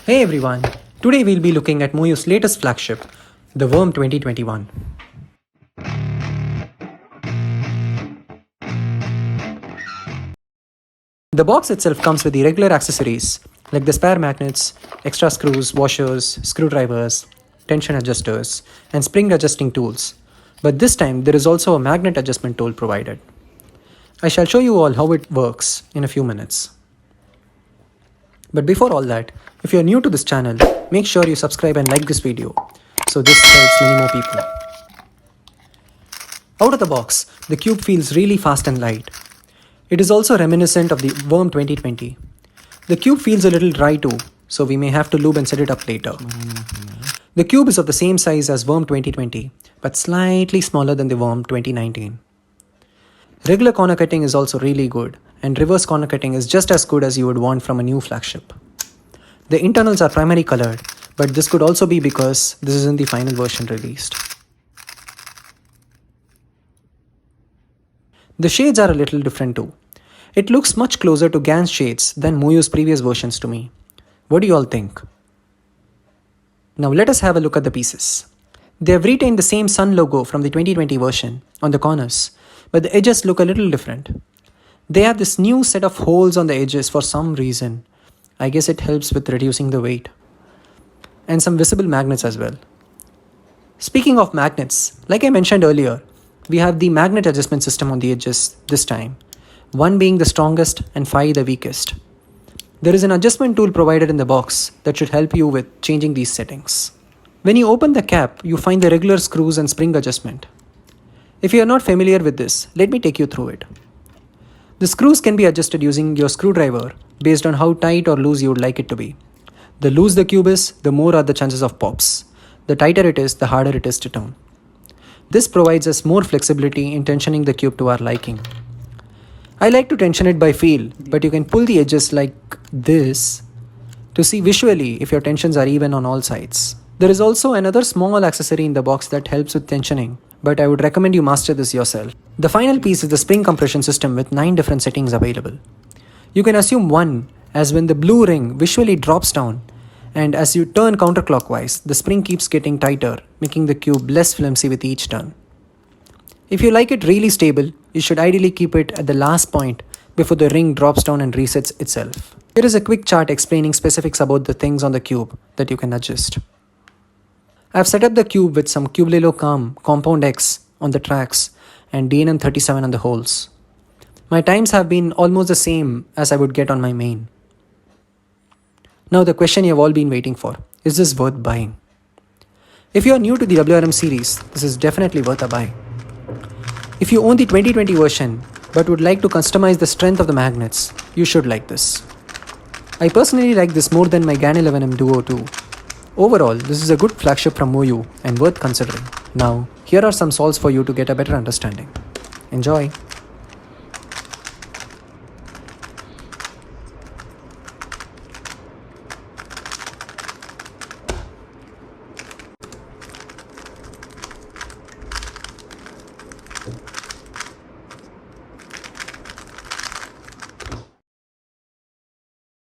Hey everyone, today we'll be looking at Moyu's latest flagship, the WRM 2021. The box itself comes with the regular accessories like the spare magnets, extra screws, washers, screwdrivers, tension adjusters, and spring adjusting tools. But this time there is also a magnet adjustment tool provided. I shall show you all how it works in a few minutes. But before all that, if you are new to this channel, make sure you subscribe and like this video, so this helps many more people. Out of the box, the cube feels really fast and light. It is also reminiscent of the WRM 2020. The cube feels a little dry too, so we may have to lube and set it up later. The cube is of the same size as WRM 2020, but slightly smaller than the WRM 2019. Regular corner cutting is also really good, and reverse corner cutting is just as good as you would want from a new flagship. The internals are primarily colored, but this could also be because this isn't the final version released. The shades are a little different too. It looks much closer to Gans shades than Moyu's previous versions to me. What do you all think? Now let us have a look at the pieces. They have retained the same sun logo from the 2020 version on the corners, but the edges look a little different. They have this new set of holes on the edges for some reason. I guess it helps with reducing the weight. And some visible magnets as well. Speaking of magnets, like I mentioned earlier, we have the magnet adjustment system on the edges this time, 1 being the strongest and 5 the weakest. There is an adjustment tool provided in the box that should help you with changing these settings. When you open the cap, you find the regular screws and spring adjustment. If you are not familiar with this, let me take you through it. The screws can be adjusted using your screwdriver based on how tight or loose you would like it to be. The loose the cube is, the more are the chances of pops. The tighter it is, the harder it is to turn. This provides us more flexibility in tensioning the cube to our liking. I like to tension it by feel, but you can pull the edges like this to see visually if your tensions are even on all sides. There is also another small accessory in the box that helps with tensioning, but I would recommend you master this yourself. The final piece is the spring compression system with 9 different settings available. You can assume 1 as when the blue ring visually drops down, and as you turn counterclockwise, the spring keeps getting tighter, making the cube less flimsy with each turn. If you like it really stable, you should ideally keep it at the last point before the ring drops down and resets itself. Here is a quick chart explaining specifics about the things on the cube that you can adjust. I have set up the cube with some Cubelelo Calm Compound X on the tracks and DNM 37 on the holes. My times have been almost the same as I would get on my main. Now the question you have all been waiting for, is this worth buying? If you are new to the WRM series, this is definitely worth a buy. If you own the 2020 version but would like to customize the strength of the magnets, you should like this. I personally like this more than my GAN 11M Duo 2. Overall, this is a good flagship from Moyu and worth considering. Now, here are some solves for you to get a better understanding. Enjoy!